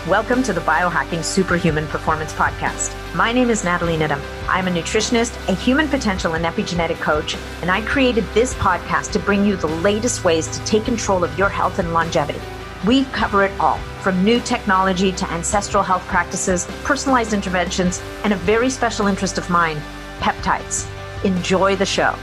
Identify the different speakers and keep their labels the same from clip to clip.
Speaker 1: Welcome to the Biohacking Superhuman Performance Podcast. My name is Natalie Nidham. I'm a nutritionist, a human potential and epigenetic coach, and I created this podcast to bring you the latest ways to take control of your health and longevity. We cover it all, from new technology to ancestral health practices, personalized interventions, and a very special interest of mine, peptides. Enjoy the show.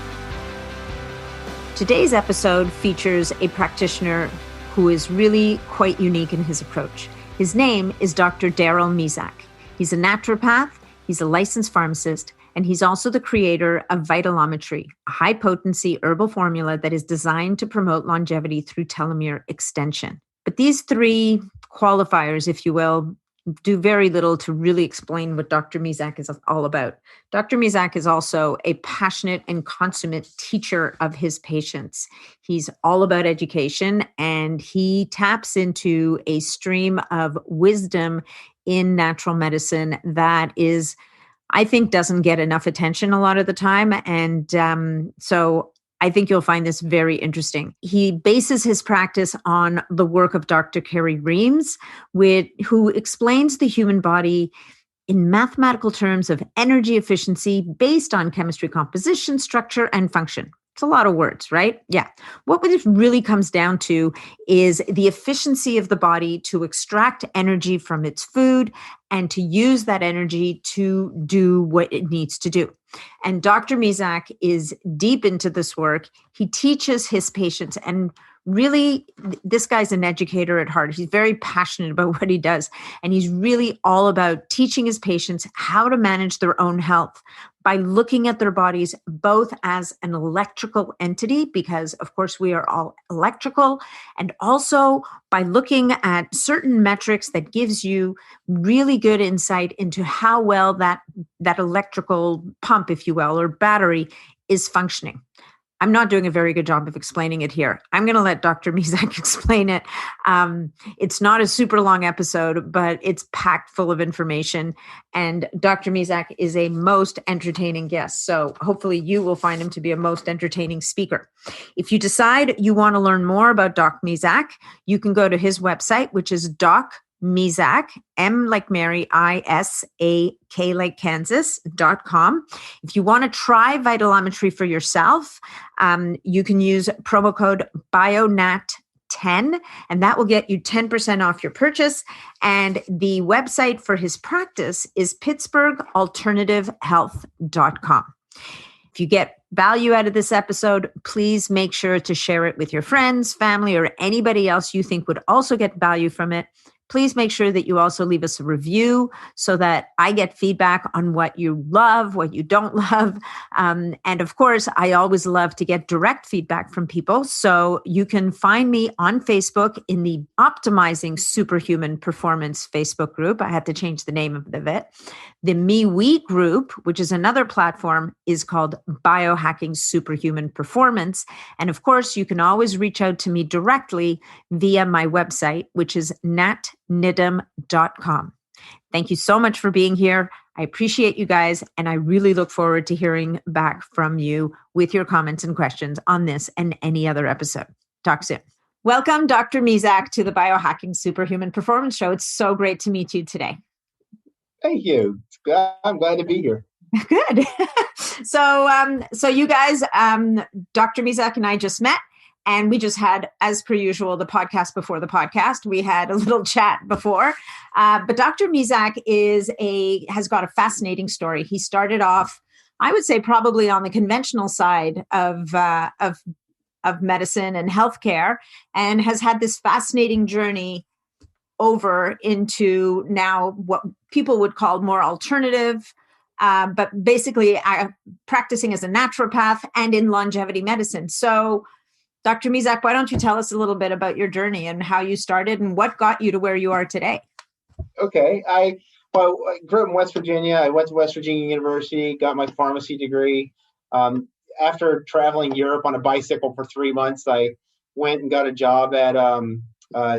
Speaker 1: Today's episode features a practitioner who is really quite unique in his approach. His name is Dr. Daryl Misak. He's a naturopath, he's a licensed pharmacist, and he's also the creator of Vi-Telometry, a high-potency herbal formula that is designed to promote longevity through telomere extension. But these three qualifiers, if you will, do very little to really explain what Dr. Misak is all about. Dr. Misak is also a passionate and consummate teacher of his patients. He's all about education, and he taps into a stream of wisdom in natural medicine that is, I think, doesn't get enough attention a lot of the time. And so I think you'll find this very interesting. He bases his practice on the work of Dr. Carrie Reams, who explains the human body in mathematical terms of energy efficiency based on chemistry composition, structure, and function. It's a lot of words, right? Yeah. What it really comes down to is the efficiency of the body to extract energy from its food and to use that energy to do what it needs to do. And Dr. Misak is deep into this work. He teaches his patients, and really, this guy's an educator at heart. He's very passionate about what he does. And he's really all about teaching his patients how to manage their own health by looking at their bodies both as an electrical entity, because of course we are all electrical, and also by looking at certain metrics that gives you really good insight into how well that electrical pump, if you will, or battery is functioning. I'm not doing a very good job of explaining it here. I'm going to let Dr. Misak explain it. It's not a super long episode, but it's packed full of information. And Dr. Misak is a most entertaining guest. So hopefully you will find him to be a most entertaining speaker. If you decide you want to learn more about Dr. Misak, you can go to his website, which is Misak, M like Mary, I-S-A-K like Kansas.com. If you want to try Vi-Telometry for yourself, you can use promo code BioNat10, and that will get you 10% off your purchase. And the website for his practice is PittsburghAlternativeHealth.com. If you get value out of this episode, please make sure to share it with your friends, family, or anybody else you think would also get value from it. Please make sure that you also leave us a review so that I get feedback on what you love, what you don't love. And of course, I always love to get direct feedback from people. So you can find me on Facebook in the Optimizing Superhuman Performance Facebook group. I had to change the name of it. The MeWe group, which is another platform, is called Biohacking Superhuman Performance. And of course, you can always reach out to me directly via my website, which is natnidham.com. Thank you so much for being here. I appreciate you guys, and I really look forward to hearing back from you with your comments and questions on this and any other episode. Talk soon. Welcome, Dr. Misak, to the Biohacking Superhuman Performance Show. It's so great to meet you today.
Speaker 2: Thank you. I'm glad to be here.
Speaker 1: Good. So you guys, Dr. Misak and I just met, and we just had, as per usual, the podcast before the podcast. We had a little chat before, but Dr. Misak has got a fascinating story. He started off, I would say, probably on the conventional side of medicine and healthcare, and has had this fascinating journey over into now what people would call more alternative, but basically practicing as a naturopath and in longevity medicine. So Dr. Misak, why don't you tell us a little bit about your journey and how you started and what got you to where you are today?
Speaker 2: Okay. I grew up in West Virginia. I went to West Virginia University, got my pharmacy degree. After traveling Europe on a bicycle for 3 months, I went and got a job at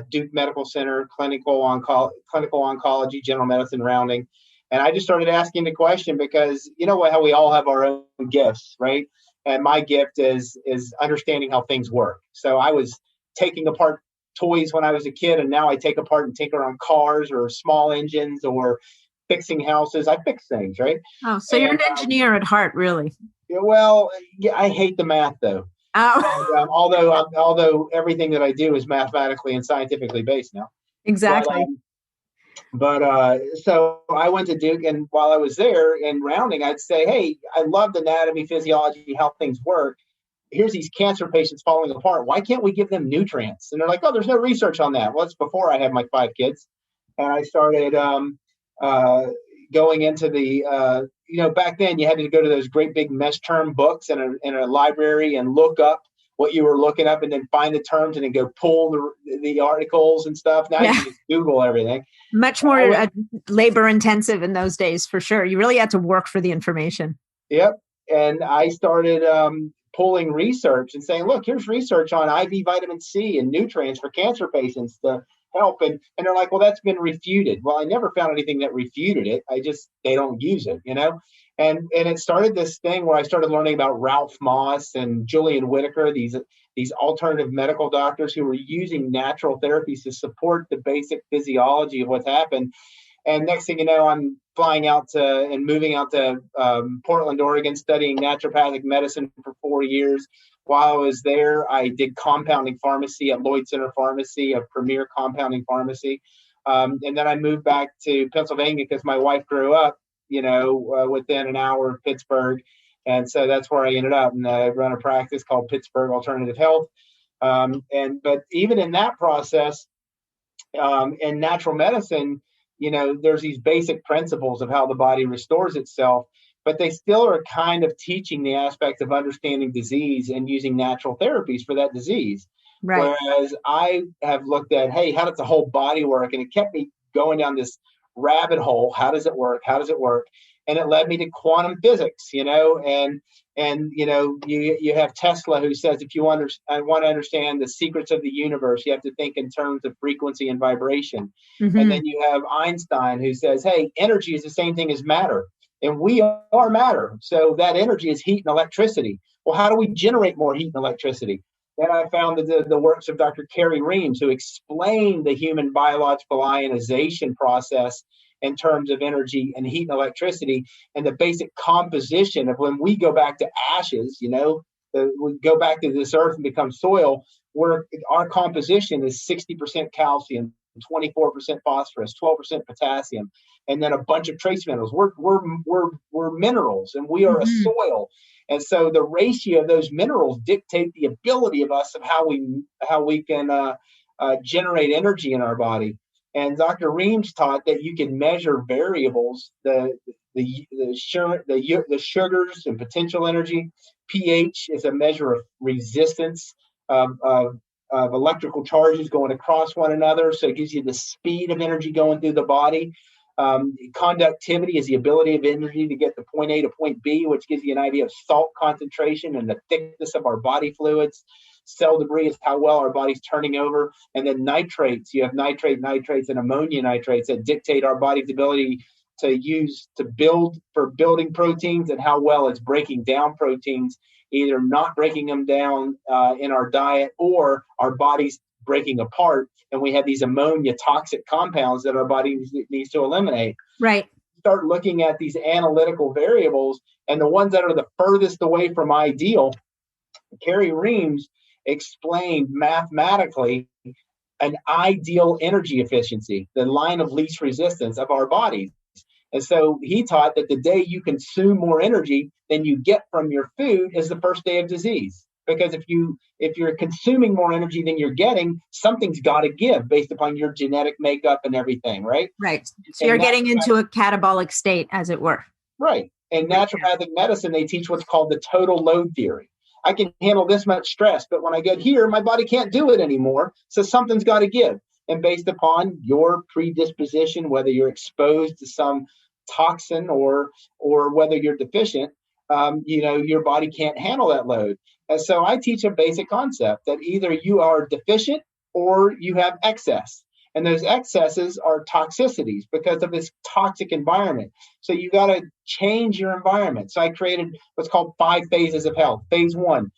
Speaker 2: Duke Medical Center, clinical oncology, general medicine rounding. And I just started asking the question because, you know how we all have our own gifts, right? And my gift is understanding how things work. So I was taking apart toys when I was a kid, and now I take apart and tinker on cars or small engines or fixing houses. I fix things, right?
Speaker 1: Oh, so you're an engineer at heart, really?
Speaker 2: Well, yeah, I hate the math though.
Speaker 1: Oh,
Speaker 2: And, although everything that I do is mathematically and scientifically based now.
Speaker 1: exactly.
Speaker 2: So I went to Duke, and while I was there in rounding, I'd say, hey, I love anatomy, physiology, how things work. Here's these cancer patients falling apart. Why can't we give them nutrients? And they're like, oh, there's no research on that. Well, it's before I had my 5 kids. And I started going into back then you had to go to those great big mesh term books in a library and look up what you were looking up and then find the terms and then go pull the articles and stuff. Now you can just Google everything.
Speaker 1: Much more labor intensive in those days, for sure. You really had to work for the information.
Speaker 2: Yep. And I started pulling research and saying, look, here's research on IV vitamin C and nutrients for cancer patients to help. And they're like, well, that's been refuted. Well, I never found anything that refuted it. They don't use it, And it started this thing where I started learning about Ralph Moss and Julian Whitaker, these alternative medical doctors who were using natural therapies to support the basic physiology of what's happened. And next thing you know, I'm flying out and moving out to Portland, Oregon, studying naturopathic medicine for 4 years. While I was there, I did compounding pharmacy at Lloyd Center Pharmacy, a premier compounding pharmacy. And then I moved back to Pennsylvania because my wife grew up, within an hour of Pittsburgh. And so that's where I ended up. And I run a practice called Pittsburgh Alternative Health. But even in that process, in natural medicine, there's these basic principles of how the body restores itself, but they still are kind of teaching the aspect of understanding disease and using natural therapies for that disease. Right. Whereas I have looked at, hey, how does the whole body work? And it kept me going down this rabbit hole. How does it work? How does it work? And it led me to quantum physics, and you have Tesla who says, if you want to understand the secrets of the universe, you have to think in terms of frequency and vibration. Mm-hmm. And then you have Einstein who says, hey, energy is the same thing as matter. And we are matter. So that energy is heat and electricity. Well, how do we generate more heat and electricity? Then I found the works of Dr. Carrie Reams, who explained the human biological ionization process in terms of energy and heat and electricity, and the basic composition of when we go back to ashes, we go back to this earth and become soil, where our composition is 60% calcium, 24% phosphorus, 12% potassium, and then a bunch of trace minerals. We're minerals, and we are a soil. And so the ratio of those minerals dictate the ability of us of how we can generate energy in our body. And Dr. Reams taught that you can measure variables, the sugars and potential energy. pH is a measure of resistance of electrical charges going across one another. So it gives you the speed of energy going through the body. Conductivity is the ability of energy to get to point A to point B, which gives you an idea of salt concentration and the thickness of our body fluids. Cell debris is how well our body's turning over. And then nitrates, you have nitrates, and ammonia nitrates that dictate our body's ability to build for building proteins and how well it's breaking down proteins, either not breaking them down in our diet or our body's breaking apart. And we have these ammonia toxic compounds that our body needs to eliminate.
Speaker 1: Right.
Speaker 2: Start looking at these analytical variables, and the ones that are the furthest away from ideal. Carrie Reams explained mathematically an ideal energy efficiency, the line of least resistance of our bodies. And so he taught that the day you consume more energy than you get from your food is the first day of disease. Because if you're consuming more energy than you're getting, something's got to give based upon your genetic makeup and everything, right?
Speaker 1: Right. So you're getting into a catabolic state, as it were.
Speaker 2: Right. In naturopathic medicine, they teach what's called the total load theory. I can handle this much stress, but when I get here, my body can't do it anymore. So something's got to give. And based upon your predisposition, whether you're exposed to some toxin or whether you're deficient, your body can't handle that load. And so I teach a basic concept that either you are deficient or you have excess. And those excesses are toxicities because of this toxic environment. So you got to change your environment. So I created what's called 5 phases of health. Phase 1,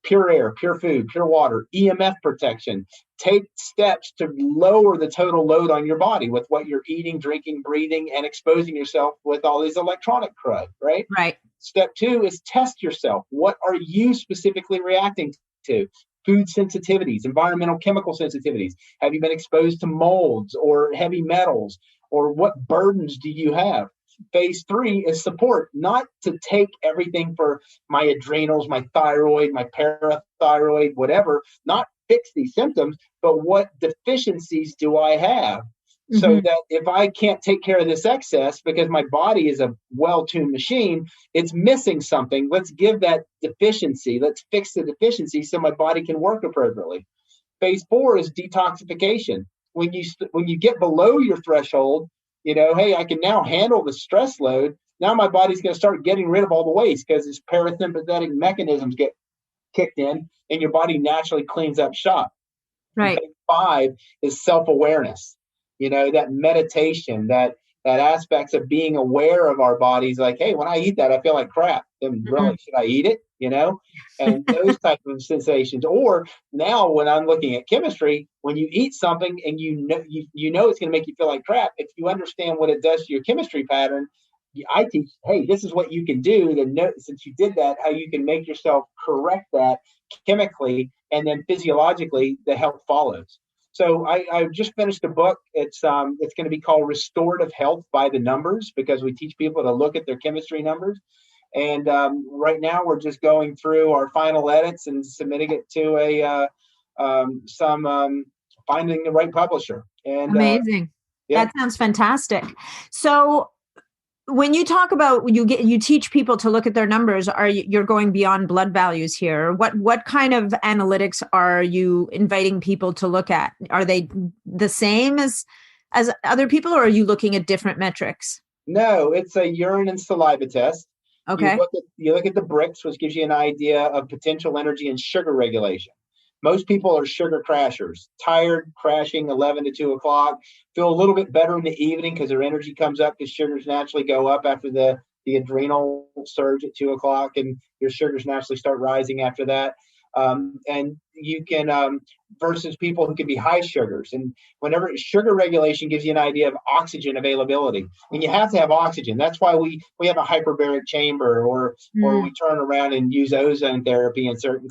Speaker 2: pure air, pure food, pure water, EMF protection. Take steps to lower the total load on your body with what you're eating, drinking, breathing, and exposing yourself with all these electronic crud, right?
Speaker 1: Right.
Speaker 2: Step 2 is test yourself. What are you specifically reacting to? Food sensitivities, environmental chemical sensitivities. Have you been exposed to molds or heavy metals? Or what burdens do you have? Phase 3 is support, not to take everything for my adrenals, my thyroid, my parathyroid, whatever, not fix these symptoms, but what deficiencies do I have? So that if I can't take care of this excess because my body is a well-tuned machine, it's missing something. Let's give that deficiency. Let's fix the deficiency so my body can work appropriately. Phase 4 is detoxification. When you get below your threshold, hey, I can now handle the stress load. Now my body's going to start getting rid of all the waste because its parasympathetic mechanisms get kicked in, and your body naturally cleans up shop.
Speaker 1: Right.
Speaker 2: Phase 5 is self-awareness. That meditation, that aspects of being aware of our bodies, like, hey, when I eat that, I feel like crap. Then really, should I eat it? And those type of sensations. Or now when I'm looking at chemistry, when you eat something and you know it's going to make you feel like crap, if you understand what it does to your chemistry pattern, I teach, hey, this is what you can do to know, since you did that, how you can make yourself correct that chemically, and then physiologically the health follows. So I just finished a book. It's going to be called Restorative Health by the Numbers, because we teach people to look at their chemistry numbers. And right now we're just going through our final edits and submitting it to finding the right publisher. And
Speaker 1: amazing. That sounds fantastic. So when you talk about you teach people to look at their numbers, you're going beyond blood values here? What kind of analytics are you inviting people to look at? Are they the same as other people, or are you looking at different metrics?
Speaker 2: No, it's a urine and saliva test.
Speaker 1: Okay.
Speaker 2: You look at the bricks, which gives you an idea of potential energy and sugar regulation. Most people are sugar crashers, tired, crashing 11 to 2 o'clock, feel a little bit better in the evening because their energy comes up, because sugars naturally go up after the adrenal surge at 2 o'clock, and your sugars naturally start rising after that. And you can, versus people who can be high sugars. And whenever sugar regulation gives you an idea of oxygen availability, and you have to have oxygen. That's why we have a hyperbaric chamber, or we turn around and use ozone therapy in certain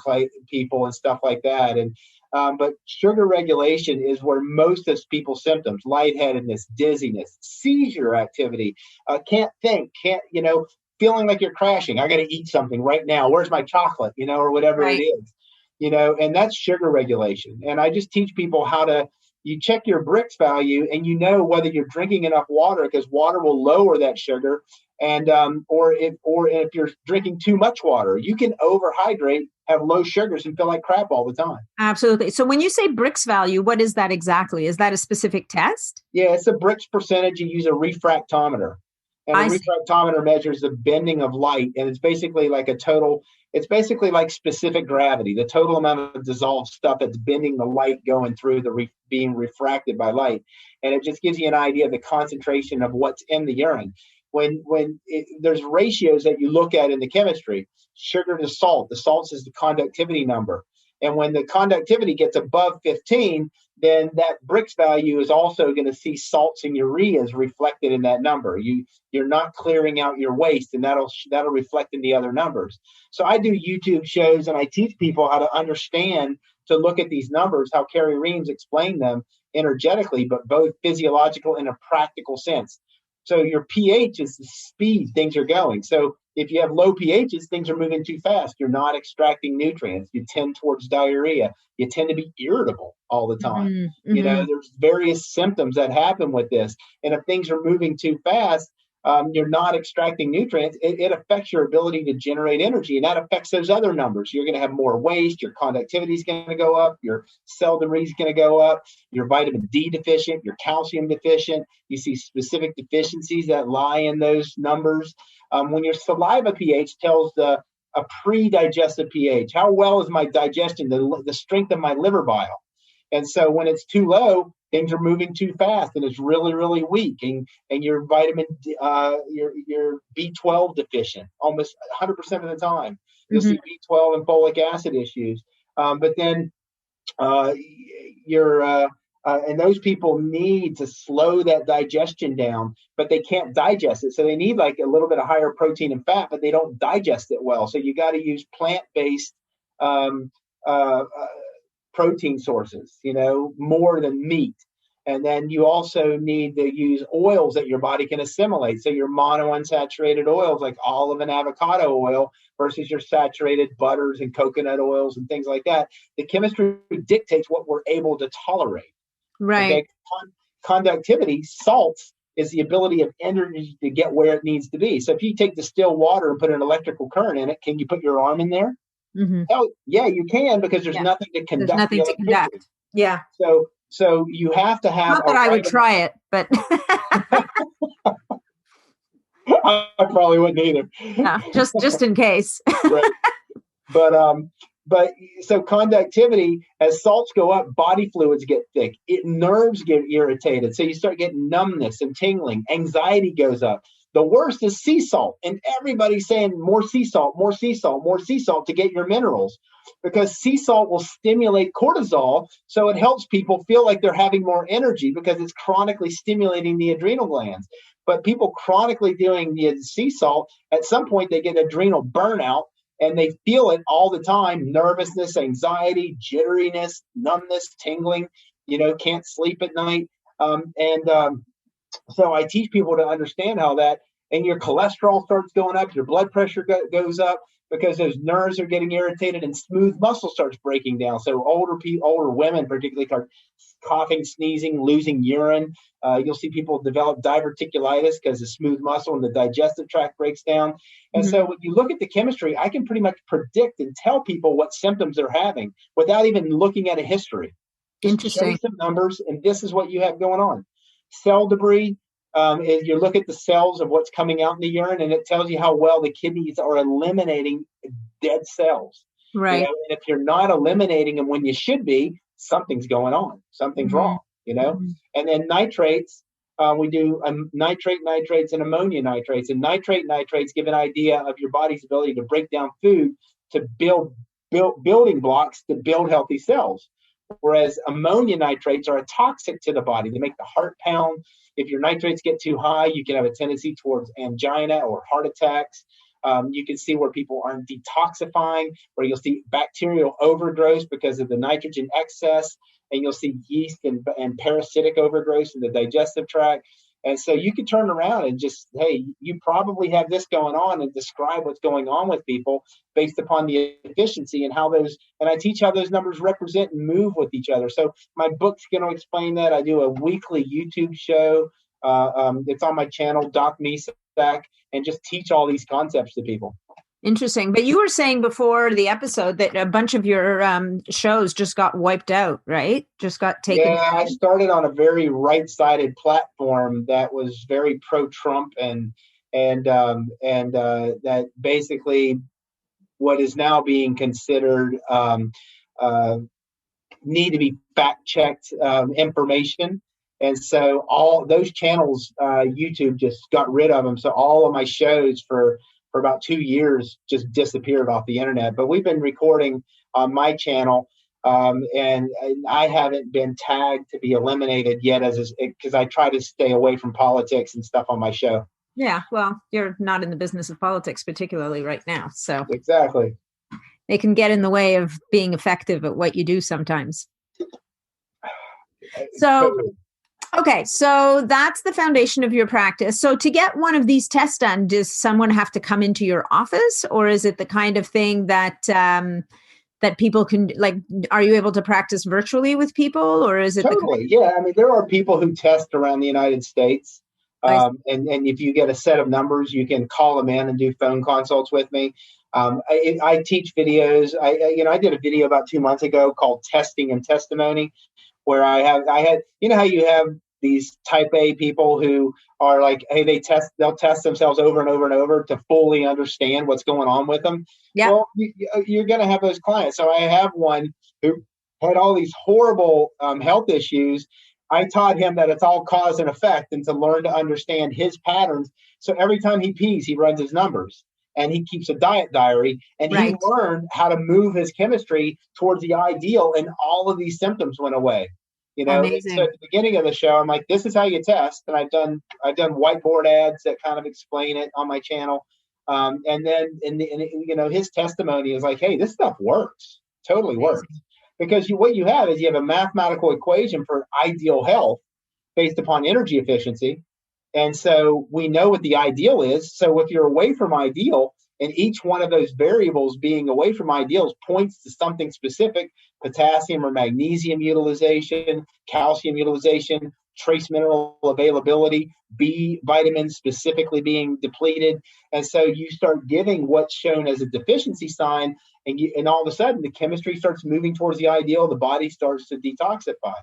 Speaker 2: people and stuff like that. And but sugar regulation is where most of people's symptoms, lightheadedness, dizziness, seizure activity, can't think, feeling like you're crashing. I got to eat something right now. Where's my chocolate? Or whatever it is, and that's sugar regulation. And I just teach people you check your Brix value, and whether you're drinking enough water, because water will lower that sugar. And or if you're drinking too much water, you can overhydrate, have low sugars, and feel like crap all the time.
Speaker 1: Absolutely. So when you say Brix value, what is that exactly? Is that a specific test?
Speaker 2: Yeah, it's a Brix percentage. You use a refractometer. And a refractometer measures the bending of light, and it's basically like it's basically like specific gravity, the total amount of dissolved stuff that's bending the light going through being refracted by light. And it just gives you an idea of the concentration of what's in the urine. There's ratios that you look at in the chemistry, sugar to salt. The salt is the conductivity number. And when the conductivity gets above 15, then that Brix value is also going to see salts and ureas reflected in that number. You're not clearing out your waste, and that'll reflect in the other numbers. So I do YouTube shows, and I teach people how to understand, to look at these numbers, how Carrie Reams explained them energetically, but both physiological and a practical sense. So your pH is the speed things are going. So if you have low pHs, things are moving too fast. You're not extracting nutrients. You tend towards diarrhea. You tend to be irritable all the time. There's various symptoms that happen with this. And if things are moving too fast, you're not extracting nutrients. It affects your ability to generate energy, and that affects those other numbers. You're going to have more waste. Your conductivity is going to go up. Your cell debris is going to go up. You're vitamin D deficient. You're calcium deficient. You see specific deficiencies that lie in those numbers. When your saliva pH tells a pre-digestive pH, how well is my digestion, the strength of my liver bile? And so when it's too low, things are moving too fast and it's really, really weak, and your your B12 deficient almost 100% of the time. You'll see B12 and folic acid issues. But then and those people need to slow that digestion down, but they can't digest it. So they need like a little bit of higher protein and fat, but they don't digest it well. So you got to use plant-based protein sources, more than meat. And then you also need to use oils that your body can assimilate. So your monounsaturated oils like olive and avocado oil versus your saturated butters and coconut oils and things like that. The chemistry dictates what we're able to tolerate.
Speaker 1: Right.
Speaker 2: Okay? Conductivity, salts, is the ability of energy to get where it needs to be. So if you take distilled water and put an electrical current in it, can you put your arm in there? Oh, yeah, you can, because there's nothing to conduct.
Speaker 1: There's nothing to conduct. Yeah.
Speaker 2: So you have to have.
Speaker 1: Not that I would try it, but
Speaker 2: I probably wouldn't either.
Speaker 1: No, just in case.
Speaker 2: Right. But so conductivity, as salts go up, body fluids get thick. Nerves get irritated. So you start getting numbness and tingling. Anxiety goes up. The worst is sea salt. And everybody's saying more sea salt, more sea salt, more sea salt to get your minerals, because sea salt will stimulate cortisol. So it helps people feel like they're having more energy because it's chronically stimulating the adrenal glands. But people chronically doing the sea salt, at some point they get adrenal burnout and they feel it all the time. Nervousness, anxiety, jitteriness, numbness, tingling, can't sleep at night. So I teach people to understand how that, and your cholesterol starts going up, your blood pressure goes up because those nerves are getting irritated, and smooth muscle starts breaking down. So older women particularly start coughing, sneezing, losing urine. You'll see people develop diverticulitis because the smooth muscle and the digestive tract breaks down. And so when you look at the chemistry, I can pretty much predict and tell people what symptoms they're having without even looking at a history. Just show you some numbers, and this is what you have going on. Cell debris, is you look at the cells of what's coming out in the urine, and it tells you how well the kidneys are eliminating dead cells.
Speaker 1: Right.
Speaker 2: And if you're not eliminating them when you should be, something's going on. Something's wrong, And then nitrates, we do nitrates, and ammonia nitrates. And nitrates give an idea of your body's ability to break down food to build building blocks to build healthy cells. Whereas ammonia nitrates are toxic to the body. They make the heart pound. If your nitrates get too high, you can have a tendency towards angina or heart attacks. You can see where people aren't detoxifying, where you'll see bacterial overgrowth because of the nitrogen excess, and you'll see yeast and parasitic overgrowth in the digestive tract. And so you can turn around and just, hey, you probably have this going on, and describe what's going on with people based upon the efficiency and and I teach how those numbers represent and move with each other. So my book's going to explain that. I do a weekly YouTube show. It's on my channel, Doc Misak, and just teach all these concepts to people.
Speaker 1: Interesting. But you were saying before the episode that a bunch of your shows just got wiped out, right? Just got taken.
Speaker 2: Yeah, I started on a very right-sided platform that was very pro-Trump and that basically what is now being considered need to be fact-checked information. And so all those channels, YouTube just got rid of them. So all of my shows for about 2 years just disappeared off the internet. But we've been recording on my channel, and I haven't been tagged to be eliminated yet, because I try to stay away from politics and stuff on my show.
Speaker 1: Yeah, well, you're not in the business of politics particularly right now, so
Speaker 2: exactly,
Speaker 1: they can get in the way of being effective at what you do sometimes. So. Okay, so that's the foundation of your practice. So to get one of these tests done, does someone have to come into your office, or is it the kind of thing that that people can, like, are you able to practice virtually with people, or is it
Speaker 2: totally? Yeah, I mean, there are people who test around the United States, and if you get a set of numbers, you can call them in and do phone consults with me. I teach videos. I did a video about 2 months ago called Testing and Testimony, where I had, how you have these type A people who are like, hey, they'll test themselves over and over and over to fully understand what's going on with them. Yeah. Well, you're going to have those clients. So I have one who had all these horrible health issues, I taught him that it's all cause and effect, and to learn to understand his patterns. So every time he pees, he runs his numbers, and he keeps a diet diary, and he
Speaker 1: Right.
Speaker 2: learned how to move his chemistry towards the ideal, and all of these symptoms went away. And so
Speaker 1: Amazing.
Speaker 2: at the beginning of the show, I'm like, this is how you test. And I've done whiteboard ads that kind of explain it on my channel. And then, his testimony is like, hey, this stuff works, totally works.
Speaker 1: Amazing.
Speaker 2: Because what you have is you have a mathematical equation for ideal health based upon energy efficiency. And so we know what the ideal is. So if you're away from ideal, and each one of those variables being away from ideals points to something specific: potassium or magnesium utilization, calcium utilization, trace mineral availability, B vitamins specifically being depleted. And so you start giving what's shown as a deficiency sign, and all of a sudden the chemistry starts moving towards the ideal, the body starts to detoxify.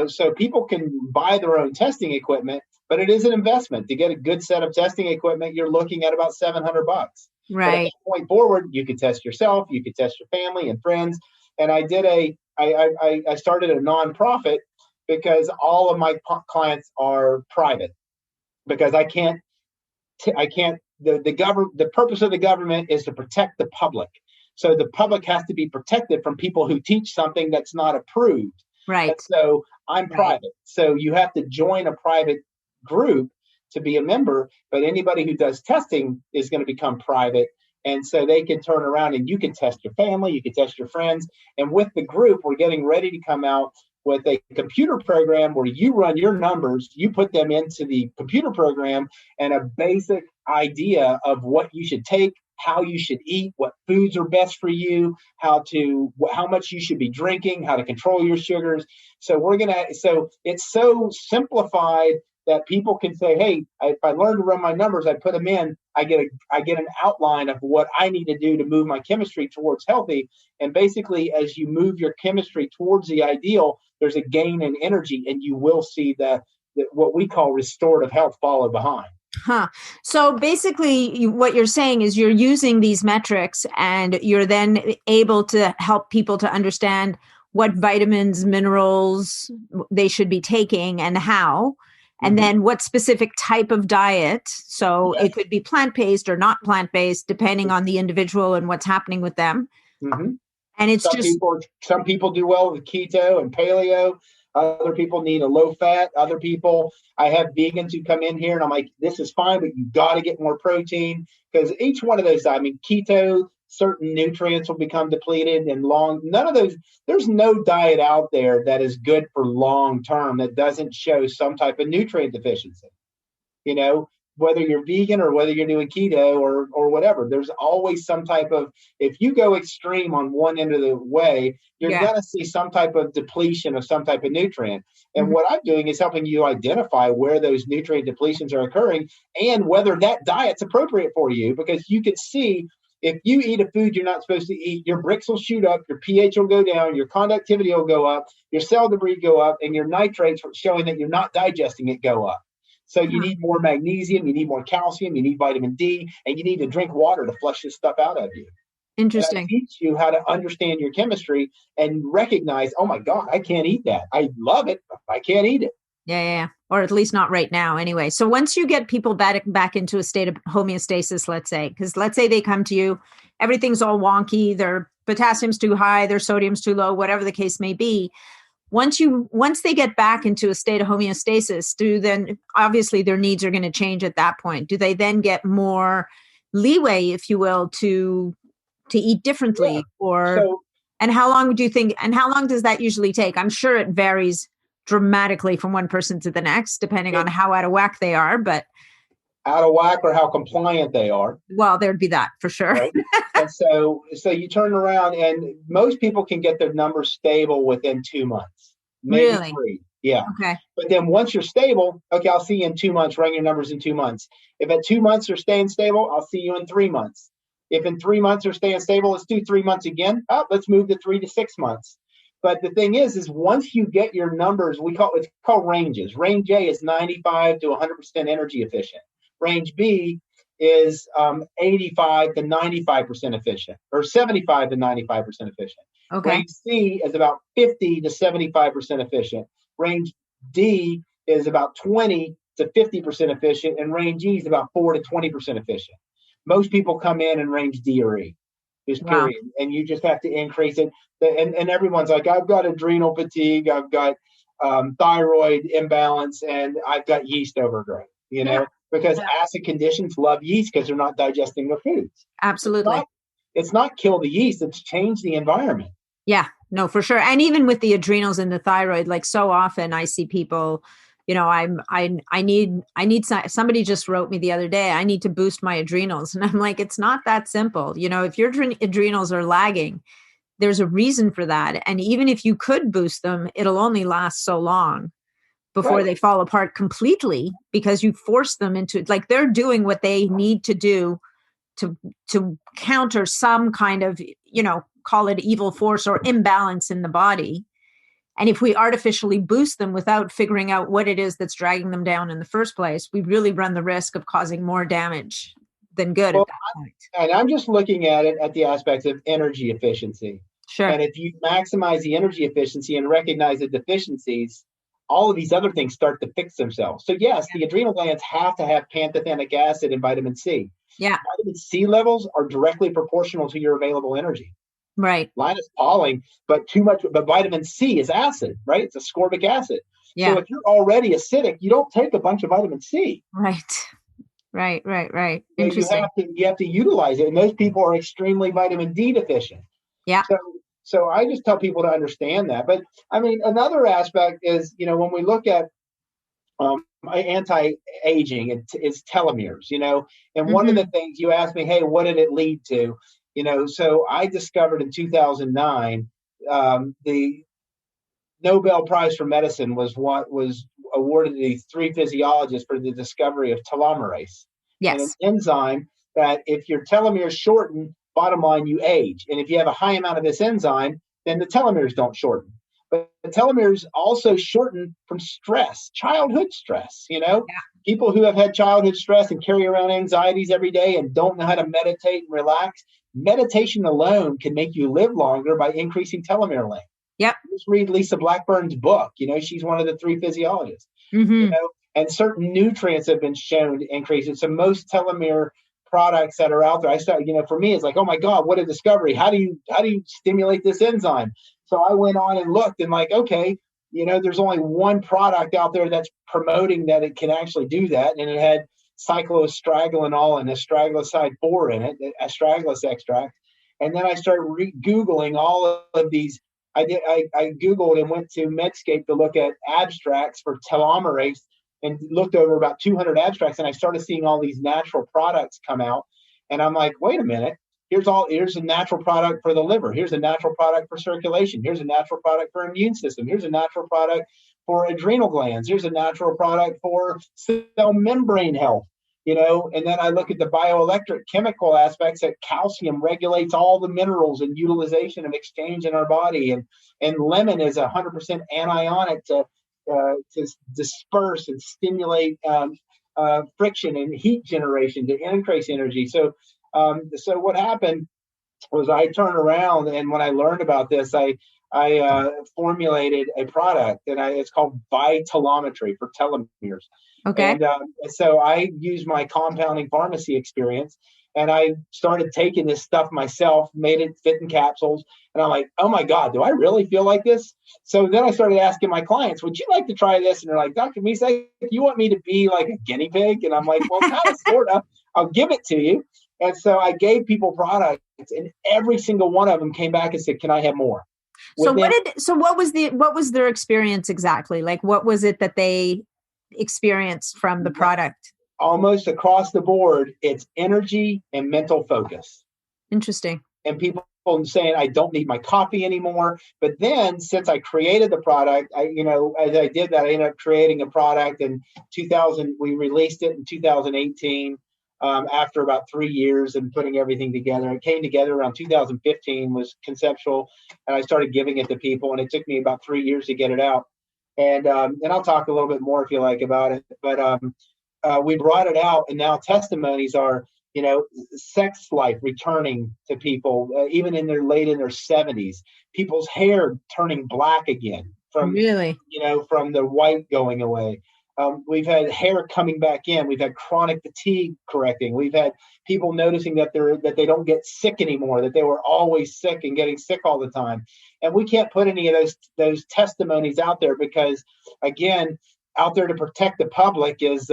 Speaker 2: So people can buy their own testing equipment, but it is an investment. To get a good set of testing equipment, you're looking at about $700. But at that
Speaker 1: Right.
Speaker 2: point forward, you could test yourself, you could test your family and friends. And I started a nonprofit because all of my clients are private, because the purpose of the government is to protect the public. So the public has to be protected from people who teach something that's not approved. And
Speaker 1: Right.
Speaker 2: so I'm
Speaker 1: Right.
Speaker 2: private. So you have to join a private group to be a member, but anybody who does testing is going to become private. And so they can turn around and you can test your family, you can test your friends. And with the group, we're getting ready to come out with a computer program where you run your numbers, you put them into the computer program, and a basic idea of what you should take, how you should eat, what foods are best for you, how much you should be drinking, how to control your sugars. So it's so simplified that people can say, hey, if I learn to run my numbers, I put them in, I get an outline of what I need to do to move my chemistry towards healthy. And basically, as you move your chemistry towards the ideal, there's a gain in energy, and you will see that what we call restorative health follow behind.
Speaker 1: Huh. So basically, what you're saying is you're using these metrics and you're then able to help people to understand what vitamins, minerals they should be taking and how, and then what specific type of diet. So
Speaker 2: Yes.
Speaker 1: it could be plant-based or not plant-based, depending on the individual and what's happening with them.
Speaker 2: Mm-hmm.
Speaker 1: And it's
Speaker 2: Some people do well with keto and paleo. Other people need a low fat. Other people, I have vegans who come in here and I'm like, this is fine, but you got to get more protein, because each one of those, keto, certain nutrients will become depleted, and none of those, there's no diet out there that is good for long term that doesn't show some type of nutrient deficiency. Whether you're vegan or whether you're doing keto or whatever, there's always some type of, if you go extreme on one end of the way, you're going to see some type of depletion of some type of nutrient. And what I'm doing is helping you identify where those nutrient depletions are occurring and whether that diet's appropriate for you, because you could see if you eat a food you're not supposed to eat, your bricks will shoot up, your pH will go down, your conductivity will go up, your cell debris go up, and your nitrates showing that you're not digesting it go up. So you need more magnesium, you need more calcium, you need vitamin D, and you need to drink water to flush this stuff out of you.
Speaker 1: interesting.
Speaker 2: And I teach you how to understand your chemistry and recognize, oh my God, I can't eat that. I love it, but I can't eat it.
Speaker 1: Yeah. Or at least not right now anyway. So once you get people back into a state of homeostasis, let's say they come to you, everything's all wonky, their potassium's too high, their sodium's too low, whatever the case may be. Once they get back into a state of homeostasis, then obviously their needs are going to change at that point. Do they then get more leeway, if you will, to eat differently?
Speaker 2: Yeah.
Speaker 1: And how long do you think, and how long does that usually take? I'm sure it varies dramatically from one person to the next, depending on how out of whack they are, but
Speaker 2: out of whack or how compliant they are.
Speaker 1: Well, there'd be that for sure.
Speaker 2: Right? And so you turn around, and most people can get their numbers stable within 2 months, maybe
Speaker 1: Really?
Speaker 2: 3. Yeah.
Speaker 1: Okay.
Speaker 2: But then once you're stable, okay, I'll see you in 2 months. Run your numbers in 2 months. If at 2 months you're staying stable, I'll see you in 3 months. If in 3 months you're staying stable, let's do 3 months again. Let's move to 3 to 6 months. But the thing is once you get your numbers, it's called ranges. Range A is 95 to 100% energy efficient. Range B is 85 to 95% efficient, or 75 to 95% efficient.
Speaker 1: Okay.
Speaker 2: Range C is about 50 to 75% efficient. Range D is about 20 to 50% efficient, and range E is about 4 to 20% efficient. Most people come in range D or E, just
Speaker 1: Wow.
Speaker 2: period. And you just have to increase it. And everyone's like, I've got adrenal fatigue, I've got thyroid imbalance, and I've got yeast overgrowth, because acid conditions love yeast because they're not digesting their foods.
Speaker 1: Absolutely.
Speaker 2: It's not kill the yeast, it's change the environment.
Speaker 1: Yeah, no, for sure. And even with the adrenals and the thyroid, like so often I see people, I need somebody just wrote me the other day, I need to boost my adrenals. And I'm like, it's not that simple. If your adrenals are lagging, there's a reason for that. And even if you could boost them, it'll only last so long before they fall apart completely, because you force them into, like, they're doing what they need to do to counter some kind of, call it evil force or imbalance in the body. And if we artificially boost them without figuring out what it is that's dragging them down in the first place, we really run the risk of causing more damage than good at that point.
Speaker 2: And I'm just looking at it at the aspects of energy efficiency.
Speaker 1: Sure.
Speaker 2: And if you maximize the energy efficiency and recognize the deficiencies, all of these other things start to fix themselves. So yes, the adrenal glands have to have pantothenic acid and vitamin C.
Speaker 1: Yeah.
Speaker 2: Vitamin C levels are directly proportional to your available energy.
Speaker 1: Right.
Speaker 2: Linus Pauling, but vitamin C is acid, right? It's ascorbic acid.
Speaker 1: Yeah.
Speaker 2: So if you're already acidic, you don't take a bunch of vitamin C.
Speaker 1: Right. Interesting.
Speaker 2: You have to utilize it. And those people are extremely vitamin D deficient.
Speaker 1: Yeah.
Speaker 2: So I just tell people to understand that. But I mean, another aspect is, when we look at anti-aging, it's telomeres, and one of the things you asked me, hey, what did it lead to? So I discovered in 2009, the Nobel Prize for Medicine was awarded to these 3 physiologists for the discovery of telomerase.
Speaker 1: Yes.
Speaker 2: And an enzyme that if your telomeres shorten, bottom line, you age. And if you have a high amount of this enzyme, then the telomeres don't shorten. But the telomeres also shorten from stress, childhood stress, People who have had childhood stress and carry around anxieties every day and don't know how to meditate and relax. Meditation alone can make you live longer by increasing telomere length.
Speaker 1: Yep.
Speaker 2: Just read Lisa Blackburn's book. She's one of the 3 physiologists. And certain nutrients have been shown to increase it. So most telomere products that are out there, I started, for me, it's like, oh my God, what a discovery. How do you stimulate this enzyme? So I went on and looked and like, okay, there's only one product out there that's promoting that it can actually do that. And it had cycloastragenol and astragaloside 4 in it, astragalus extract. And then I started Googling all of these. I Googled and went to Medscape to look at abstracts for telomerase and looked over about 200 abstracts. And I started seeing all these natural products come out. And I'm like, wait a minute. Here's a natural product for the liver. Here's a natural product for circulation. Here's a natural product for immune system. Here's a natural product for adrenal glands. Here's a natural product for cell membrane health. And then I look at the bioelectric chemical aspects that calcium regulates all the minerals and utilization and exchange in our body. And lemon is 100% anionic to disperse and stimulate friction and heat generation to increase energy. So what happened was I turned around, and when I learned about this, I formulated a product, and it's called Vi-Telometry for telomeres.
Speaker 1: Okay.
Speaker 2: And so I used my compounding pharmacy experience, and I started taking this stuff myself, made it fit in capsules. And I'm like, oh my God, do I really feel like this? So then I started asking my clients, would you like to try this? And they're like, Dr. Misak, you want me to be like a guinea pig? And I'm like, well, kind of, sort of. I'll give it to you. And so I gave people products, and every single one of them came back and said, can I have more?
Speaker 1: What was their experience exactly? Like, what was it that they experienced from the product?
Speaker 2: Almost across the board, it's energy and mental focus.
Speaker 1: Interesting.
Speaker 2: And people saying, I don't need my coffee anymore. But then since I created the product, as I did that, I ended up creating a product in 2000. We released it in 2018 after about 3 years and putting everything together. It came together around 2015, was conceptual, and I started giving it to people. And it took me about 3 years to get it out. And I'll talk a little bit more if you like about it. But we brought it out, and now testimonies are, sex life returning to people, even in their 70s, people's hair turning black again from
Speaker 1: Really?
Speaker 2: from the white going away. We've had hair coming back in. We've had chronic fatigue correcting. We've had people noticing that they don't get sick anymore, that they were always sick and getting sick all the time. And we can't put any of those testimonies out there because, again, out there to protect the public is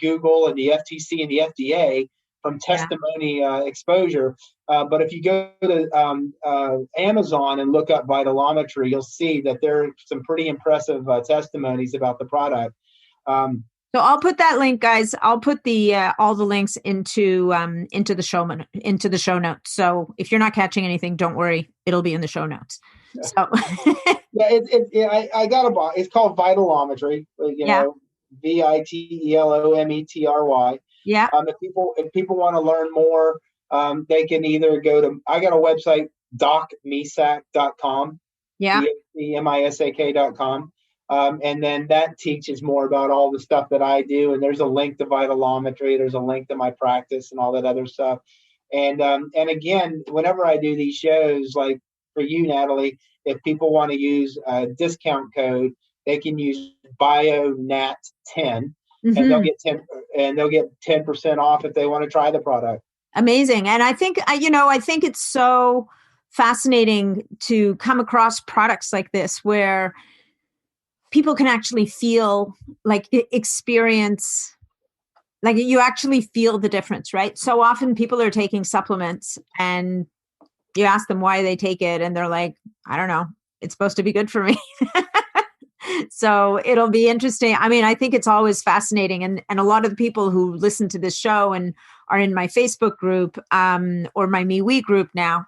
Speaker 2: Google and the FTC and the FDA from testimony exposure. But if you go to Amazon and look up Vi-Telometry, you'll see that there are some pretty impressive testimonies about the product.
Speaker 1: So I'll put that link, guys. I'll put the all the links into the show notes. So if you're not catching anything, don't worry, it'll be in the show notes. So
Speaker 2: I got a box. It's called Vi-Telometry. VITELOMETRY.
Speaker 1: Yeah.
Speaker 2: If people want to learn more, they can either go to. I got a website, docmisak.com.
Speaker 1: Yeah.
Speaker 2: DOCMISAK.com. And then that teaches more about all the stuff that I do. And there's a link to Vi-Telometry. There's a link to my practice and all that other stuff. And again, whenever I do these shows, like for you, Natalie, if people want to use a discount code, they can use BioNat10, and they'll get 10% off if they want to try the product.
Speaker 1: Amazing. And I think it's so fascinating to come across products like this where people can actually feel experience, like you actually feel the difference, right? So often people are taking supplements and you ask them why they take it and they're like, I don't know, it's supposed to be good for me. So it'll be interesting. I mean, I think it's always fascinating. And a lot of the people who listen to this show and are in my Facebook group or my MeWe group now,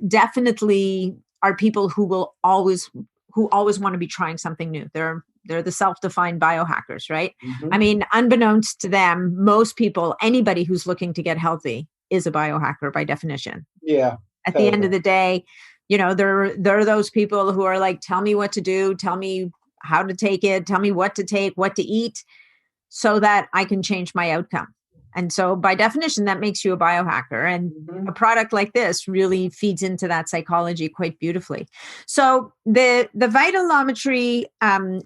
Speaker 1: definitely are people who always want to be trying something new. They're the self-defined biohackers, right? Mm-hmm. I mean, unbeknownst to them, most people, anybody who's looking to get healthy is a biohacker by definition.
Speaker 2: Yeah.
Speaker 1: At the end of the day, there are those people who are like, tell me what to do, tell me how to take it, tell me what to take, what to eat, so that I can change my outcome. And so by definition, that makes you a biohacker. And a product like this really feeds into that psychology quite beautifully. So the Vi-Telometry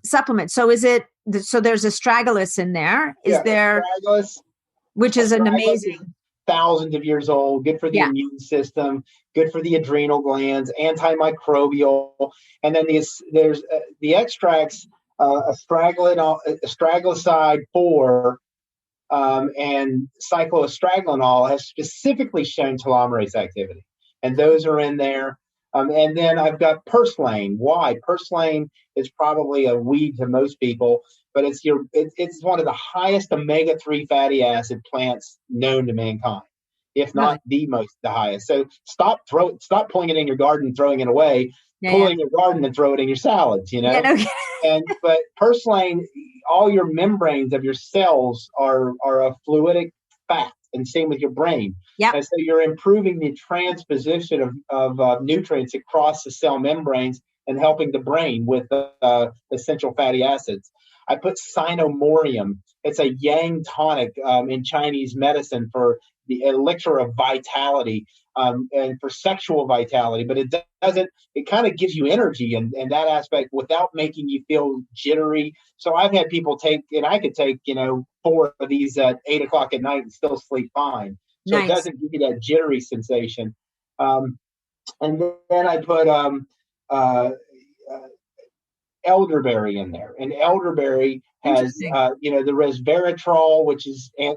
Speaker 1: supplement, so there's astragalus in there. Is there astragalus, which is an amazing,
Speaker 2: thousands of years old, good for the immune system, good for the adrenal glands, antimicrobial. And then there's the extracts, astragaloside 4 and cycloastragenol have specifically shown telomerase activity. And those are in there. And then I've got purslane. Why? Purslane is probably a weed to most people, but it's one of the highest omega-3 fatty acid plants known to mankind, if not the highest. So stop pulling it in your garden and throwing it away. Pull it in your garden and throw it in your salads, But purslane, all your membranes of your cells are a fluidic fat, and same with your brain.
Speaker 1: Yeah.
Speaker 2: And so you're improving the transposition of nutrients across the cell membranes and helping the brain with essential fatty acids. I put cynomorium. It's a yang tonic in Chinese medicine for the elixir of vitality and for sexual vitality, but it kind of gives you energy and that aspect without making you feel jittery. So I've had people take, and I could take, 4 of these at 8:00 at night and still sleep fine. So It doesn't give you that jittery sensation. And then I put elderberry in there, and elderberry has the resveratrol, which is and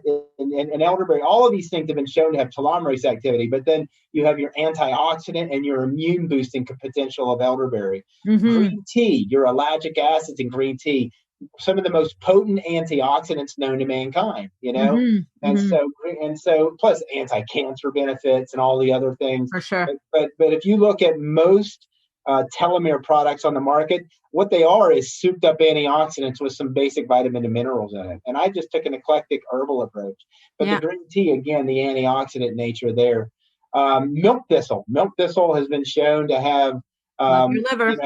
Speaker 2: elderberry. All of these things have been shown to have telomerase activity, but then you have your antioxidant and your immune boosting potential of elderberry. Green tea, your ellagic acids in green tea, some of the most potent antioxidants known to mankind, and so plus anti-cancer benefits and all the other things.
Speaker 1: For sure.
Speaker 2: But if you look at most telomere products on the market, what they are is souped up antioxidants with some basic vitamin and minerals in it. And I just took an eclectic herbal approach. But the green tea, again, the antioxidant nature there. Milk thistle. Milk thistle has been shown to have
Speaker 1: love your liver.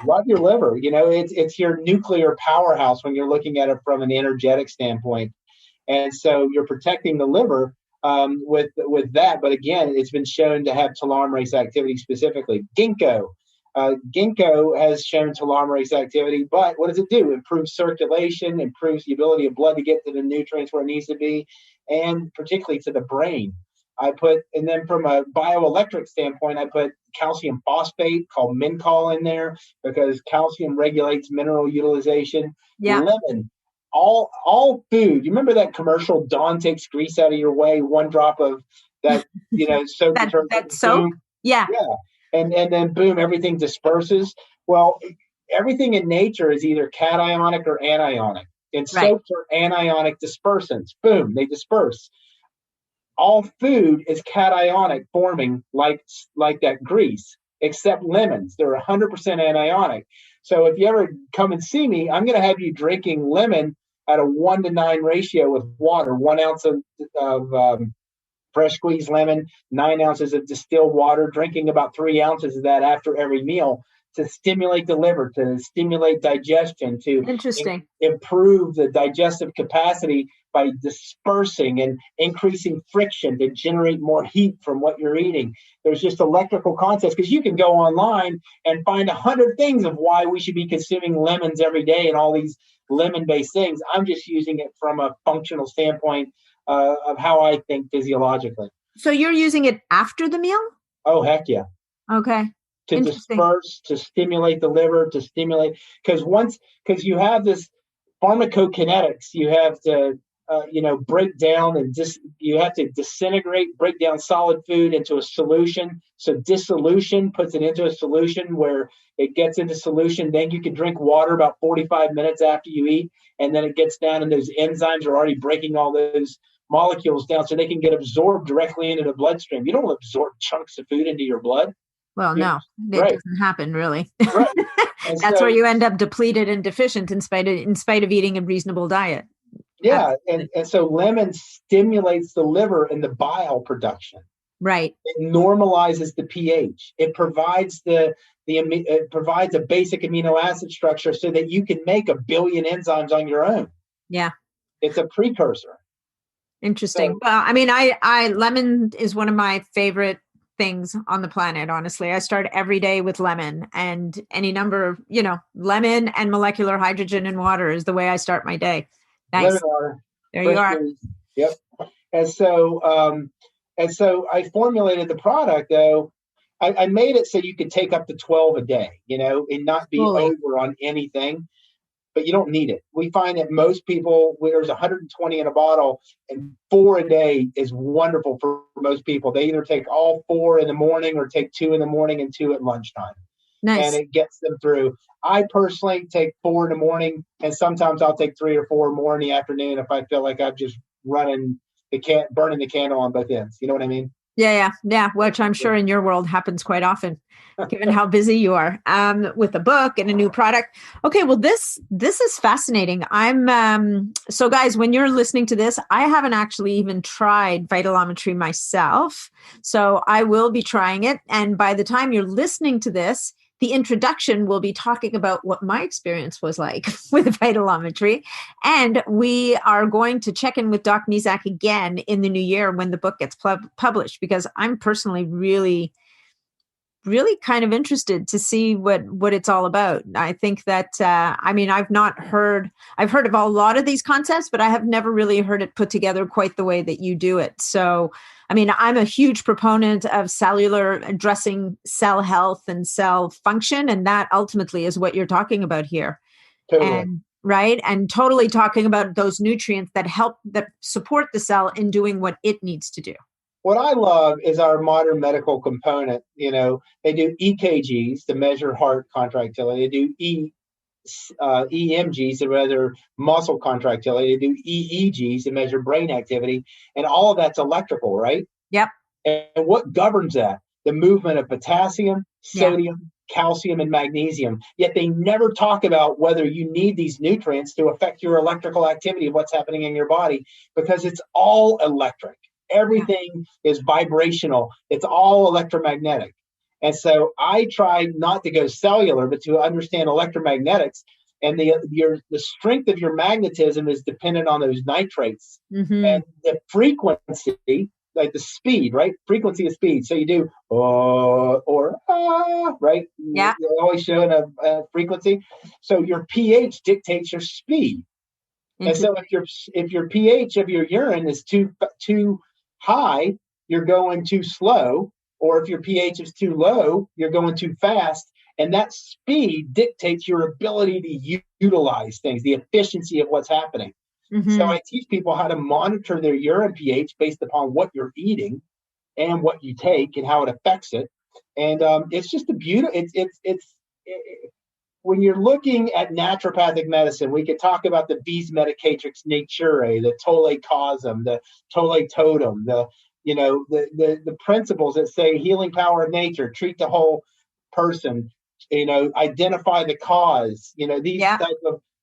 Speaker 2: Love your liver. It's your nuclear powerhouse when you're looking at it from an energetic standpoint. And so you're protecting the liver with that. But again, it's been shown to have telomerase activity specifically. Ginkgo. Ginkgo has shown telomerase activity, but what does it do? Improves circulation, improves the ability of blood to get to the nutrients where it needs to be, and particularly to the brain. And then from a bioelectric standpoint, I put calcium phosphate called Mincol in there because calcium regulates mineral utilization.
Speaker 1: Yeah.
Speaker 2: Lemon, all food. You remember that commercial, Dawn takes grease out of your way, one drop of that, soap detergent.
Speaker 1: That soap?
Speaker 2: Boom.
Speaker 1: Yeah.
Speaker 2: Yeah. And then boom, everything disperses. Well, everything in nature is either cationic or anionic. And soaps are anionic dispersants. Boom, they disperse. All food is cationic forming like that grease, except lemons. They're 100% anionic. So if you ever come and see me, I'm going to have you drinking lemon at a 1-to-9 ratio with water. 1 ounce of fresh squeezed lemon, 9 ounces of distilled water, drinking about 3 ounces of that after every meal to stimulate the liver, to stimulate digestion, to improve the digestive capacity by dispersing and increasing friction to generate more heat from what you're eating. There's just electrical concepts because you can go online and find 100 things of why we should be consuming lemons every day and all these lemon-based things. I'm just using it from a functional standpoint of how I think physiologically.
Speaker 1: So you're using it after the meal?
Speaker 2: Oh, heck yeah.
Speaker 1: Okay.
Speaker 2: To disperse, to stimulate the liver, because you have this pharmacokinetics, you have to, break down you have to break down solid food into a solution. So dissolution puts it into a solution where it gets into solution. Then you can drink water about 45 minutes after you eat. And then it gets down and those enzymes are already breaking all those molecules down so they can get absorbed directly into the bloodstream. You don't absorb chunks of food into your blood.
Speaker 1: Well, no, it doesn't happen really.
Speaker 2: Right.
Speaker 1: That's where you end up depleted and deficient in spite of eating a reasonable diet.
Speaker 2: Yeah. And so lemon stimulates the liver and the bile production.
Speaker 1: Right.
Speaker 2: It normalizes the pH. It provides it provides a basic amino acid structure so that you can make 1 billion enzymes on your own.
Speaker 1: Yeah.
Speaker 2: It's a precursor.
Speaker 1: Interesting. So, well, I mean, lemon is one of my favorite things on the planet. Honestly, I start every day with lemon, and any number of, lemon and molecular hydrogen in water is the way I start my day. Nice.
Speaker 2: Lemon water.
Speaker 1: There you are.
Speaker 2: Yep. And so I formulated the product though. I made it so you could take up to 12 a day, and not be over on anything. But you don't need it. We find that most people, there's 120 in a bottle, and 4 a day is wonderful for most people. They either take all 4 in the morning or take 2 in the morning and 2 at lunchtime.
Speaker 1: Nice.
Speaker 2: And it gets them through. I personally take 4 in the morning, and sometimes I'll take 3 or 4 more in the afternoon if I feel like I'm just burning the candle on both ends. You know what I mean?
Speaker 1: Yeah. Which I'm sure in your world happens quite often, given how busy you are with a book and a new product. Okay, well, this is fascinating. So guys, when you're listening to this, I haven't actually even tried Vi-Telometry myself. So I will be trying it. And by the time you're listening to this, the introduction will be talking about what my experience was like with Vi-Telometry. And we are going to check in with Doc Misak again in the new year when the book gets published, because I'm personally really, really kind of interested to see what it's all about. I think that, I've heard of a lot of these concepts, but I have never really heard it put together quite the way that you do it. So, I'm a huge proponent of addressing cell health and cell function. And that ultimately is what you're talking about here.
Speaker 2: Totally.
Speaker 1: And totally talking about those nutrients that support the cell in doing what it needs to do.
Speaker 2: What I love is our modern medical component. They do EKGs to measure heart contractility. They do EMGs to measure muscle contractility. They do EEGs to measure brain activity. And all of that's electrical, right?
Speaker 1: Yep.
Speaker 2: And what governs that? The movement of potassium, sodium, calcium, and magnesium. Yet they never talk about whether you need these nutrients to affect your electrical activity of what's happening in your body, because it's all electric. Everything is vibrational. It's all electromagnetic. And so I try not to go cellular, but to understand electromagnetics. And the strength of your magnetism is dependent on those nitrates.
Speaker 1: Mm-hmm.
Speaker 2: And the frequency like the speed, right? Frequency of speed. So you do or right?
Speaker 1: Yeah.
Speaker 2: You're always showing a frequency. So your pH dictates your speed. And so if your pH of your urine is too high, you're going too slow. Or if your pH is too low, you're going too fast. And that speed dictates your ability to utilize things, the efficiency of what's happening. So I teach people how to monitor their urine pH based upon what you're eating and what you take and how it affects it. And it's just a beautiful. When you're looking at naturopathic medicine, we could talk about the Vis Medicatrix Naturae, the Tolle Causum, the Tolle Totem, the principles that say healing power of nature, treat the whole person, identify the cause,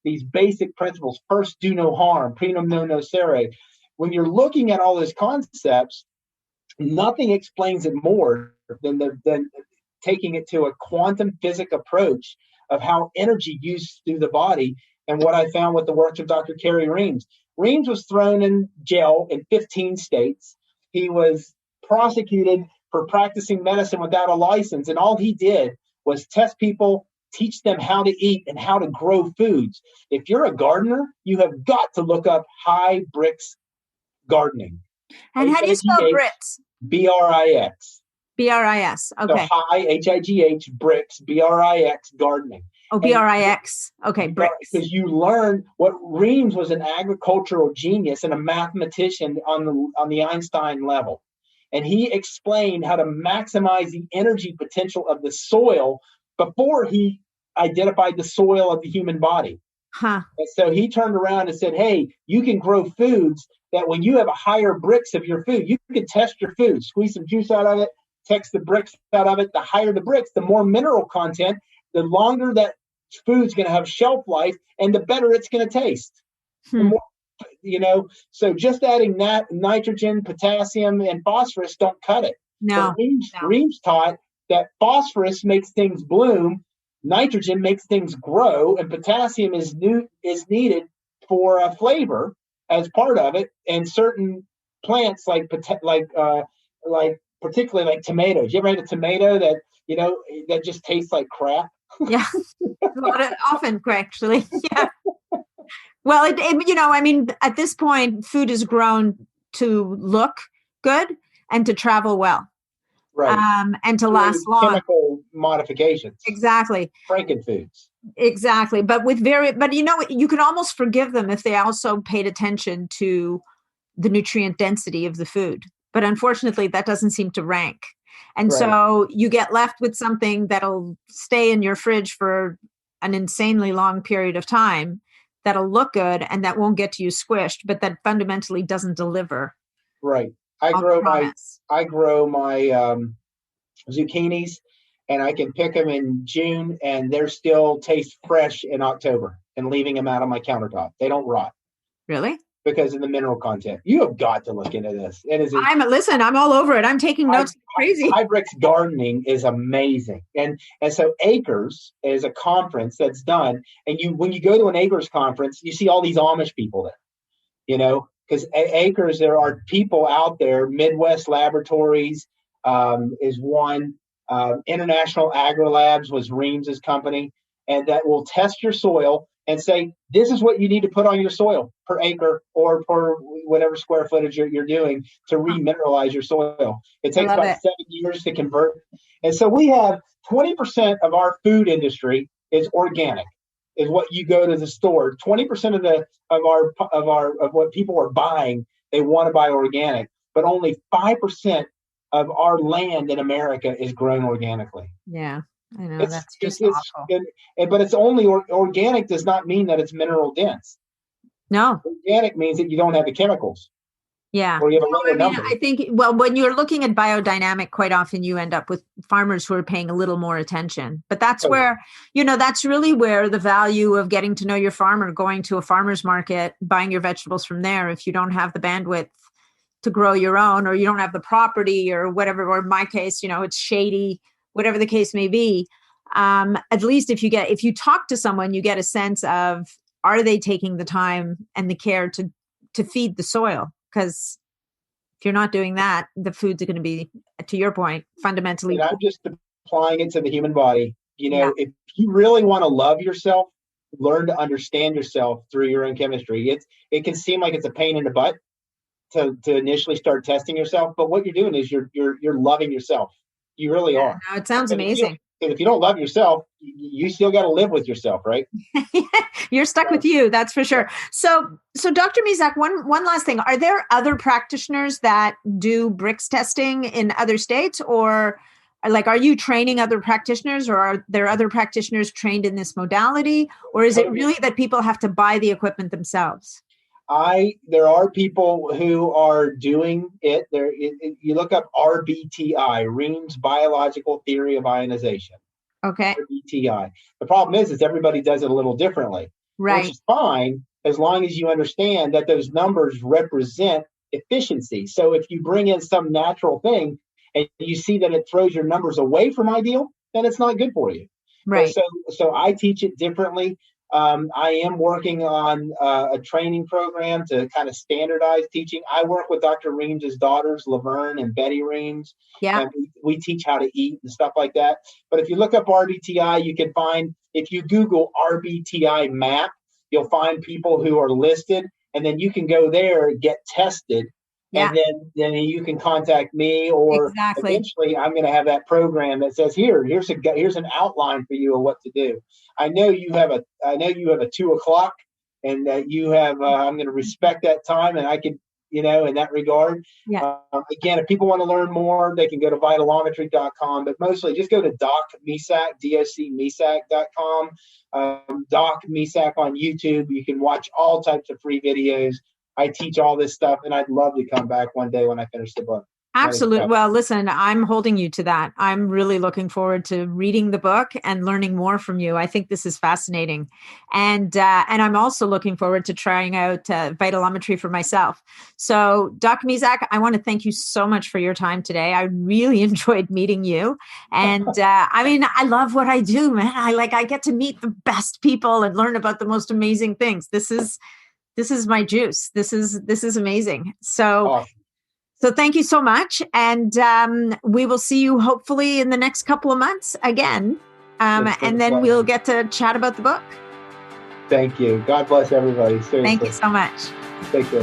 Speaker 2: these basic principles. First, do no harm, primum non nocere. When you're looking at all those concepts, nothing explains it more than taking it to a quantum physics approach of how energy used through the body. And what I found with the work of Dr. Kerry Reams. Reams was thrown in jail in 15 states. He was prosecuted for practicing medicine without a license. And all he did was test people, teach them how to eat and how to grow foods. If you're a gardener, you have got to look up high bricks gardening.
Speaker 1: And how do you spell bricks?
Speaker 2: BRIX.
Speaker 1: BRIS. Okay.
Speaker 2: So high, HIGH, bricks, BRIX, gardening.
Speaker 1: Oh, BRIX. Okay, bricks.
Speaker 2: Because you learn what Reams was an agricultural genius and a mathematician on the Einstein level. And he explained how to maximize the energy potential of the soil before he identified the soil of the human body.
Speaker 1: Huh.
Speaker 2: And so he turned around and said, hey, you can grow foods that when you have a higher bricks of your food, you can test your food, squeeze some juice out of it, text the bricks out of it. The higher the bricks, the more mineral content, the longer that food's going to have shelf life, and the better it's going to taste. The more, so just adding that nitrogen, potassium, and phosphorus don't cut it.
Speaker 1: No.
Speaker 2: Reams taught that phosphorus makes things bloom, nitrogen makes things grow, and potassium is needed for flavor as part of it. And certain plants like particularly like tomatoes. You ever had a tomato that just tastes like crap?
Speaker 1: Yeah, often actually. Yeah. Well, at this point, food is grown to look good and to travel well.
Speaker 2: Right.
Speaker 1: And to last long.
Speaker 2: Chemical modifications.
Speaker 1: Exactly.
Speaker 2: Frankenfoods.
Speaker 1: Exactly. But you can almost forgive them if they also paid attention to the nutrient density of the food. But unfortunately, that doesn't seem to rank. And so you get left with something that'll stay in your fridge for an insanely long period of time, that'll look good and that won't get you squished, but that fundamentally doesn't deliver.
Speaker 2: Right. I grow my zucchinis, and I can pick them in June, and they're still taste fresh in October, and leaving them out on my countertop. They don't rot.
Speaker 1: Really?
Speaker 2: Because of the mineral content. You have got to look into this.
Speaker 1: I'm all over it. I'm taking notes crazy.
Speaker 2: Hybrix gardening is amazing. And so Acres is a conference that's done. And when you go to an Acres conference, you see all these Amish people there, because Acres, there are people out there. Midwest Laboratories is one. International Agri-Labs was Reams's company, and that will test your soil and say, this is what you need to put on your soil per acre or per whatever square footage you're doing to remineralize your soil. It takes about 7 years to convert. And so we have 20% of our food industry is organic, is what you go to the store. 20% of what people are buying, they want to buy organic, but only 5% of our land in America is grown organically.
Speaker 1: Yeah. I know, that's just awful.
Speaker 2: But it's only organic does not mean that it's mineral dense.
Speaker 1: No.
Speaker 2: Organic means that you don't have the chemicals.
Speaker 1: Yeah.
Speaker 2: Or you have a lower number.
Speaker 1: I think, when you're looking at biodynamic, quite often you end up with farmers who are paying a little more attention. But that's where, that's really where the value of getting to know your farmer, going to a farmer's market, buying your vegetables from there, if you don't have the bandwidth to grow your own, or you don't have the property or whatever, or in my case, it's shady, whatever the case may be, at least if you talk to someone, you get a sense of, are they taking the time and the care to feed the soil? Because If you're not doing that, the foods are going to be, to your point, fundamentally.
Speaker 2: And I'm just applying it to the human body.
Speaker 1: Yeah.
Speaker 2: If you really want to love yourself, learn to understand yourself through your own chemistry. It can seem like it's a pain in the butt to initially start testing yourself, but what you're doing is you're loving yourself. You really are.
Speaker 1: No, it sounds
Speaker 2: And
Speaker 1: amazing.
Speaker 2: if you don't love yourself, you still got to live with yourself, right?
Speaker 1: You're stuck with you, that's for sure. So Dr. Misak, one last thing. Are there other practitioners that do Brix testing in other states, or like, are you training other practitioners, or are there other practitioners trained in this modality, or is it really that people have to buy the equipment themselves?
Speaker 2: There are people who are doing it. You look up RBTI, Ream's Biological Theory of Ionization.
Speaker 1: Okay.
Speaker 2: RBTI. The problem is everybody does it a little differently,
Speaker 1: right?
Speaker 2: Which is fine as long as you understand that those numbers represent efficiency. So if you bring in some natural thing and you see that it throws your numbers away from ideal, then it's not good for you.
Speaker 1: Right.
Speaker 2: So I teach it differently. I am working on a training program to kind of standardize teaching. I work with Dr. Ream's daughters, Laverne and Betty Reams.
Speaker 1: Yeah.
Speaker 2: And we teach how to eat and stuff like that. But if you look up RBTI, you can find, if you Google RBTI map, you'll find people who are listed, and then you can go there, get tested. Yeah. And then you can contact me, or eventually I'm going to have that program that says, here's an outline for you of what to do. I know you have a 2:00, and that you have. I'm going to respect that time, and I can, in that regard.
Speaker 1: Yeah.
Speaker 2: Again, if people want to learn more, they can go to Vi-Telometry.com, but mostly just go to Doc Misak, DOCMisak.com. Doc Misak on YouTube. You can watch all types of free videos. I teach all this stuff, and I'd love to come back one day when I finish the book.
Speaker 1: Absolutely. Well, listen, I'm holding you to that. I'm really looking forward to reading the book and learning more from you. I think this is fascinating. And I'm also looking forward to trying out Vi-Telometry for myself. So, Dr. Misak, I want to thank you so much for your time today. I really enjoyed meeting you. And I love what I do, man. I get to meet the best people and learn about the most amazing things. This is my juice. This is amazing. So, awesome. So thank you so much. And we will see you hopefully in the next couple of months again. And then we'll get to chat about the book.
Speaker 2: Thank you. God bless everybody. Seriously.
Speaker 1: Thank you so much.
Speaker 2: Take care.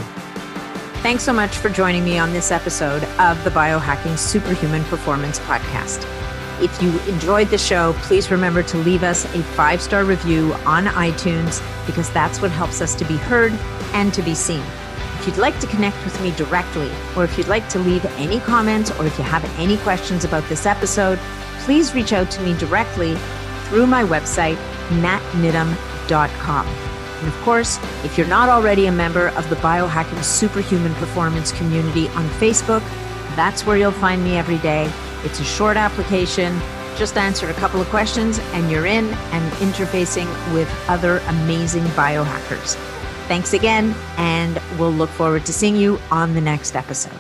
Speaker 1: Thanks so much for joining me on this episode of the Biohacking Superhuman Performance Podcast. If you enjoyed the show, please remember to leave us a 5-star review on iTunes, because that's what helps us to be heard and to be seen. If you'd like to connect with me directly, or if you'd like to leave any comments, or if you have any questions about this episode, please reach out to me directly through my website, natnidham.com. And of course, if you're not already a member of the Biohacking Superhuman Performance community on Facebook, that's where you'll find me every day. It's a short application. Just answer a couple of questions and you're in and interfacing with other amazing biohackers. Thanks again, and we'll look forward to seeing you on the next episode.